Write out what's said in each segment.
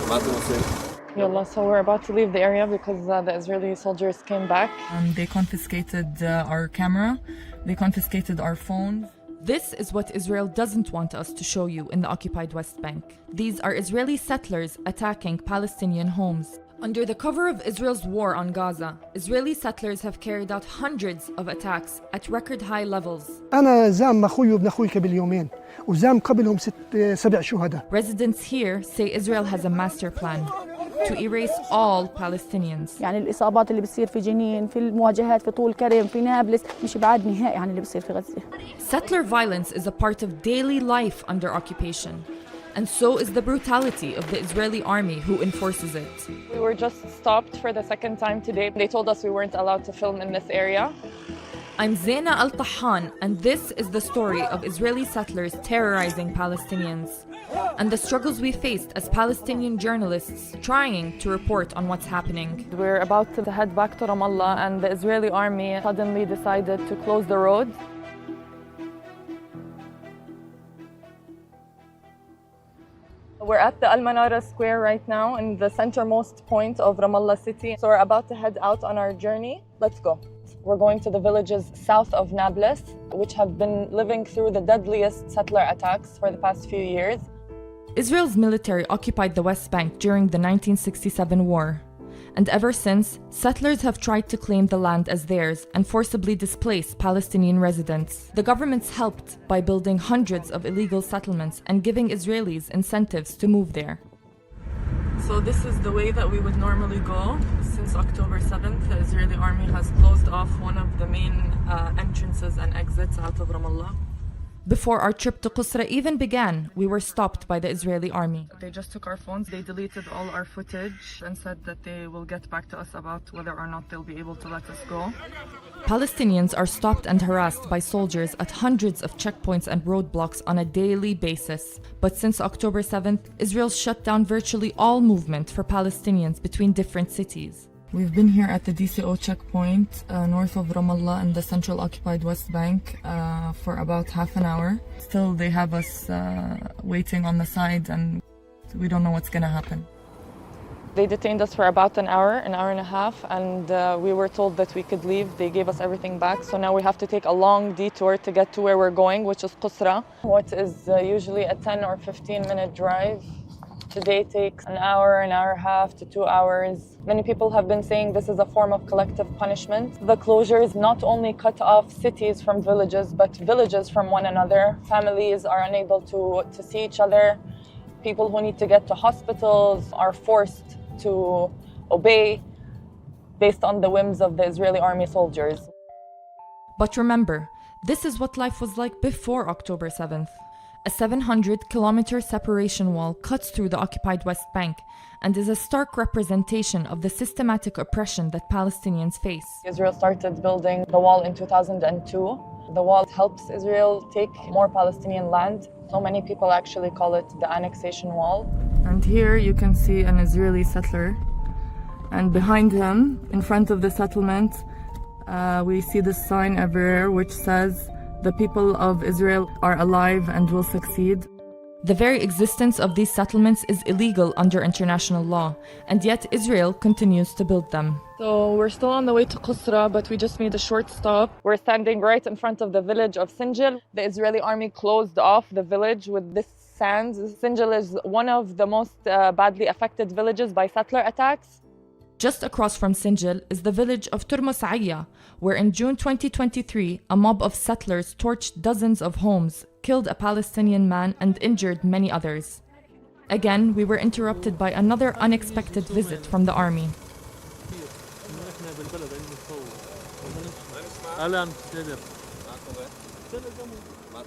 Yallah, so we're about to leave the area because the Israeli soldiers came back. They confiscated our camera, they confiscated our phones. This is what Israel doesn't want us to show you in the occupied West Bank. These are Israeli settlers attacking Palestinian homes. Under the cover of Israel's war on Gaza, Israeli settlers have carried out hundreds of attacks at record high levels. أنا زام أخوي وابن أخوي قبل يومين وزام قبلهم 7 شهداء. Residents here say Israel has a master plan to erase all Palestinians. يعني الإصابات اللي بتصير في جنين، في المواجهات في طول كرم، في نابلس، مش بعاد نهائي عن اللي بتصير في غزة. Settler violence is a part of daily life under occupation. And so is the brutality of the Israeli army who enforces it. We were just stopped for the second time today. They told us we weren't allowed to film in this area. I'm Zaina Al-Tahan, and this is the story of Israeli settlers terrorizing Palestinians and the struggles we faced as Palestinian journalists trying to report on what's happening. We're about to head back to Ramallah, and the Israeli army suddenly decided to close the road. We're at the Al Manara Square right now in the centermost point of Ramallah city. So we're about to head out on our journey. Let's go. We're going to the villages south of Nablus, which have been living through the deadliest settler attacks for the past few years. Israel's military occupied the West Bank during the 1967 war. And ever since, settlers have tried to claim the land as theirs and forcibly displace Palestinian residents. The government's helped by building hundreds of illegal settlements and giving Israelis incentives to move there. So this is the way that we would normally go. Since October 7th, the Israeli army has closed off one of the main entrances and exits out of Ramallah. Before our trip to Qusra even began, we were stopped by the Israeli army. They just took our phones, they deleted all our footage and said that they will get back to us about whether or not they'll be able to let us go. Palestinians are stopped and harassed by soldiers at hundreds of checkpoints and roadblocks on a daily basis. But since October 7th, Israel shut down virtually all movement for Palestinians between different cities. We've been here at the DCO checkpoint north of Ramallah in the central occupied West Bank for about half an hour. Still, they have us waiting on the side and we don't know what's going to happen. They detained us for about an hour and a half, and we were told that we could leave. They gave us everything back, so now we have to take a long detour to get to where we're going, which is Qusra, what is usually a 10 or 15-minute drive. Today takes an hour and a half to 2 hours. Many people have been saying this is a form of collective punishment. The closures not only cut off cities from villages, but villages from one another. Families are unable to see each other. People who need to get to hospitals are forced to obey based on the whims of the Israeli army soldiers. But remember, this is what life was like before October 7th. A 700-kilometer separation wall cuts through the occupied West Bank and is a stark representation of the systematic oppression that Palestinians face. Israel started building the wall in 2002. The wall helps Israel take more Palestinian land. So many people actually call it the annexation wall. And here you can see an Israeli settler. And behind him, in front of the settlement, we see this sign everywhere which says, "The people of Israel are alive and will succeed." The very existence of these settlements is illegal under international law, and yet Israel continues to build them. So we're still on the way to Qusra, but we just made a short stop. We're standing right in front of the village of Sinjil. The Israeli army closed off the village with this sand. Sinjil is one of the most badly affected villages by settler attacks. Just across from Sinjil is the village of Turmus Aya, where in June 2023, a mob of settlers torched dozens of homes, killed a Palestinian man, and injured many others. Again, we were interrupted by another unexpected visit from the army.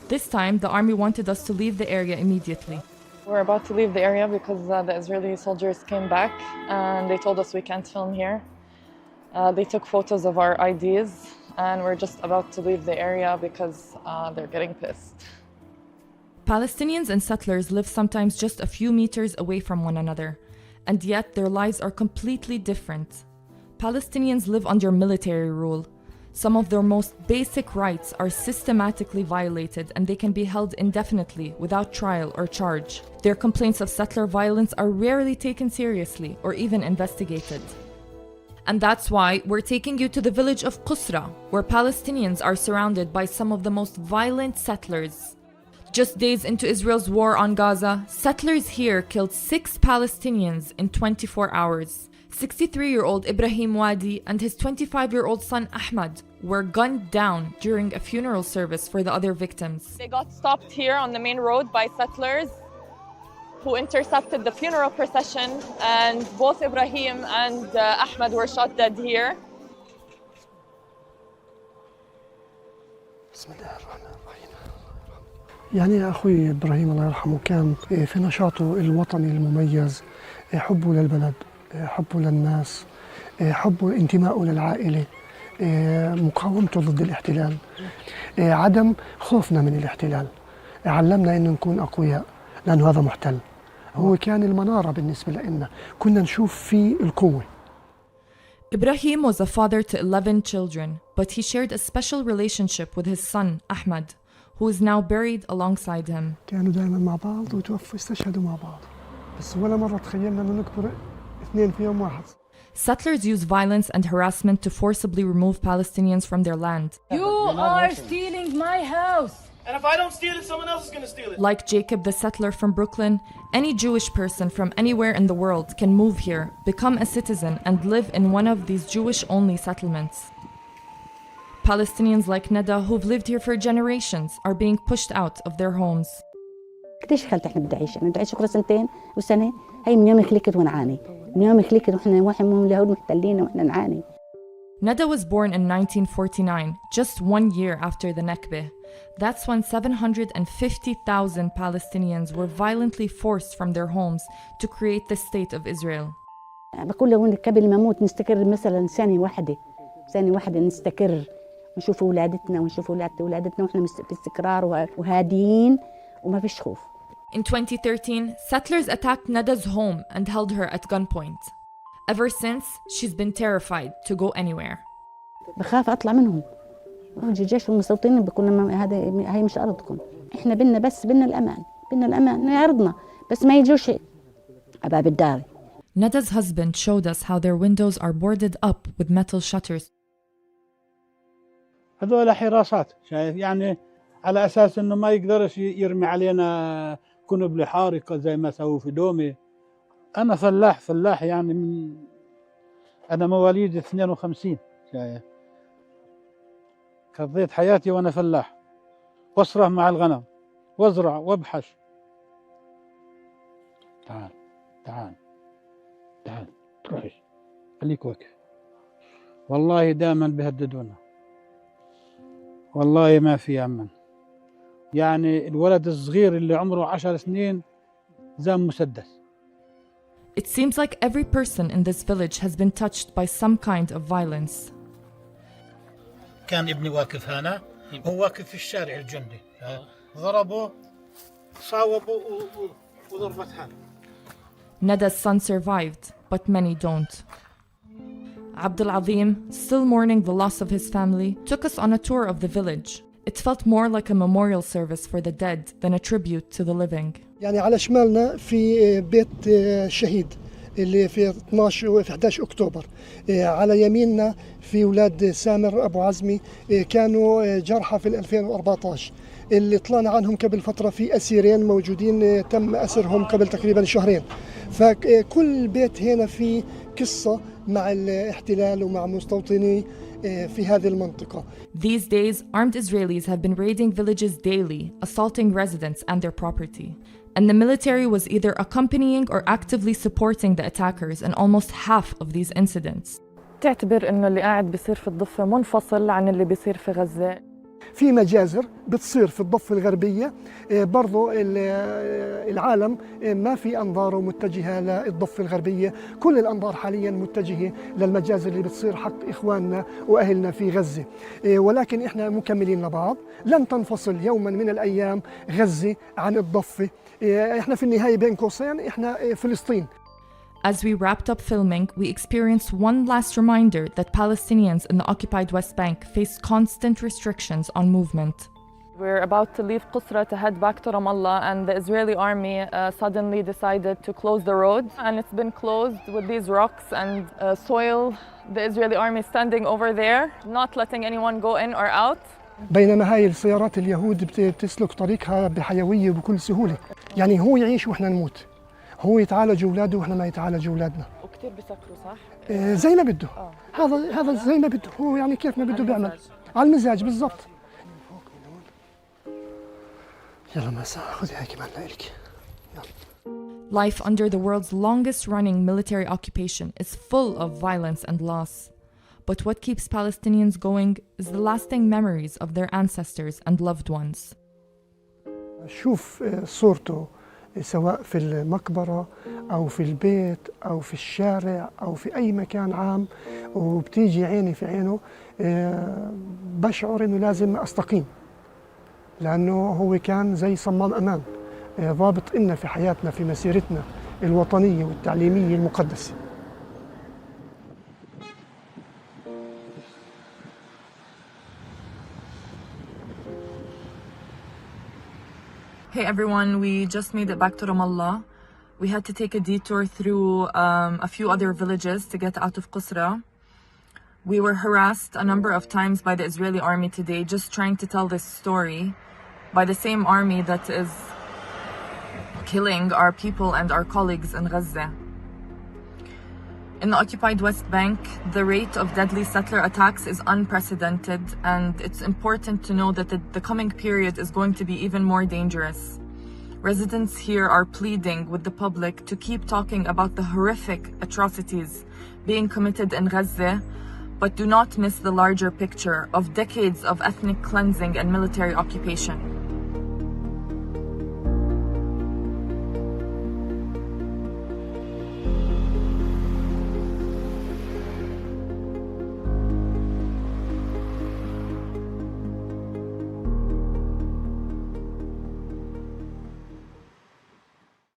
This time, the army wanted us to leave the area immediately. We're about to leave the area because the Israeli soldiers came back and they told us we can't film here. They took photos of our IDs and we're just about to leave the area because they're getting pissed. Palestinians and settlers live sometimes just a few meters away from one another, and yet their lives are completely different. Palestinians live under military rule. Some of their most basic rights are systematically violated and they can be held indefinitely without trial or charge. Their complaints of settler violence are rarely taken seriously or even investigated. And that's why we're taking you to the village of Qusra, where Palestinians are surrounded by some of the most violent settlers. Just days into Israel's war on Gaza, settlers here killed 6 Palestinians in 24 hours. 63-year-old Ibrahim Wadi and his 25-year-old son Ahmad were gunned down during a funeral service for the other victims. They got stopped here on the main road by settlers who intercepted the funeral procession, and both Ibrahim and Ahmad were shot dead here. بسم الله الرحمن الرحيم. يعني أخوي إبراهيم الله يرحمه كان في نشاطه الوطني المميز، حبه للبلد، حبه للناس، حبه انتمائه للعائلة، مقاومته ضد الاحتلال، عدم خوفنا من الاحتلال، علمنا أن نكون أقوياء لأنه هذا محتل. هو كان المنارة بالنسبة لنا، كنا نشوف فيه القوة. Ibrahim was a father to 11 children, but he shared a special relationship with his son Ahmad, who is now buried alongside him. كانوا دائما مع بعض وتوفوا استشهدوا مع بعض، بس ولا مرة تخيلنا أنه نكبر اثنين في يوم واحد. Settlers use violence and harassment to forcibly remove Palestinians from their land. You are stealing my house. And if I don't steal it, someone else is going to steal it. Like Jacob, the settler from Brooklyn, any Jewish person from anywhere in the world can move here, become a citizen, and live in one of these Jewish-only settlements. Palestinians like Neda, who've lived here for generations, are being pushed out of their homes. قديش خلت احنا بدي اعيش؟ انا بدي اعيش اخرى سنتين وسنه، هي من يوم خلقت ونعاني، من يوم خلقت واحنا من اليهود محتلين واحنا نعاني. Neda was born in 1949, just 1 year after the Nakba. That's when 750,000 Palestinians were violently forced from their homes to create the state of Israel. بقول له قبل ما اموت نستقر مثلا سنه واحده نستقر ونشوف اولادتنا ونشوف اولادتنا واحنا في استقرار وهاديين وما فيش خوف. In 2013, settlers attacked Neda's home and held her at gunpoint. Ever since, she's been terrified to go anywhere. بخاف اطلع منهم. الجيش والمستوطنين بيقولوا هاي مش ارضكم، احنا بدنا الامان يعرضنا بس ما يجوش اباب الدار. Neda's husband showed us how their windows are boarded up with metal shutters. هذول حراسات، شايف يعني على اساس انه ما يقدرش يرمي علينا كنبله حارقه زي ما سووا في دومه. انا فلاح يعني انا مواليد 52، شايف قضيت حياتي وانا فلاح، واصرف مع الغنم وازرع وابحث. تعال تروحش، خليك واقف. والله دائما بيهددونا، والله ما في امن. يعني الولد الصغير اللي عمره 10 سنين زام مسدس. It seems like every person in this village has been touched by some kind of violence. كان ابني واقف هنا، هو واقف في الشارع الجندي، ضربه صاوبه وضربت هنا. Neda's son survived, but many don't. Abdul Azim, still mourning the loss of his family, took us on a tour of the village. It felt more like a memorial service for the dead than a tribute to the living. يعني على شمالنا في بيت الشهيد اللي في 12 وفي 11 أكتوبر، على يميننا في أولاد سامر أبو عزمي كانوا جرحى في 2014 اللي طلعنا عنهم قبل فترة، في أسيرين موجودين تم أسرهم قبل تقريبا شهرين. فكل بيت هنا في قصة مع الاحتلال ومع مستوطني في هذه المنطقة. These days, armed Israelis have been raiding villages daily, assaulting residents and their property. And the military was either accompanying or actively supporting the attackers in almost half of these incidents. تعتبر إنه اللي قاعد بيصير في الضفة منفصل عن اللي بيصير في غزة؟ في مجازر بتصير في الضفة الغربية، برضو العالم ما في أنظاره متجهة للضفة الغربية، كل الأنظار حاليا متجهة للمجازر اللي بتصير حق إخواننا وأهلنا في غزة. ولكن إحنا مكملين لبعض، لن تنفصل يوما من الأيام غزة عن الضفة. إحنا في النهاية بين قوسين إحنا فلسطين. As we wrapped up filming, we experienced one last reminder that Palestinians in the occupied West Bank face constant restrictions on movement. We're about to leave Qusra to head back to Ramallah, and the Israeli army suddenly decided to close the road, and it's been closed with these rocks and soil. The Israeli army is standing over there, not letting anyone go in or out. بينما هاي السيارات اليهود بتسلك طريقها بحيوية وبكل سهولة. يعني هو يعيش وإحنا نموت، هو يتعالج أولاده وإحنا ما يتعالج أولادنا. وكثير بيسكروا صح؟ زي ما بده. هذا زي ما بده، هو يعني كيف ما بده بيعمل. على المزاج بالضبط. يلا مساء خذي هاي كمان لإلك. Life under the world's longest-running military occupation is full of violence and loss. But what keeps Palestinians going is the lasting memories of their ancestors and loved ones. شوف صورته سواء في المقبرة أو في البيت أو في الشارع أو في أي مكان عام، وبتيجي عيني في عينه، بشعر إنه لازم أستقيم، لأنه هو كان زي صمام أمان، ضابط إلنا في حياتنا في مسيرتنا الوطنية والتعليمية المقدسة. Hey everyone, we just made it back to Ramallah. We had to take a detour through a few other villages to get out of Qusra. We were harassed a number of times by the Israeli army today, just trying to tell this story, by the same army that is killing our people and our colleagues in Gaza. In the occupied West Bank, the rate of deadly settler attacks is unprecedented, and it's important to know that the coming period is going to be even more dangerous. Residents here are pleading with the public to keep talking about the horrific atrocities being committed in Gaza, but do not miss the larger picture of decades of ethnic cleansing and military occupation.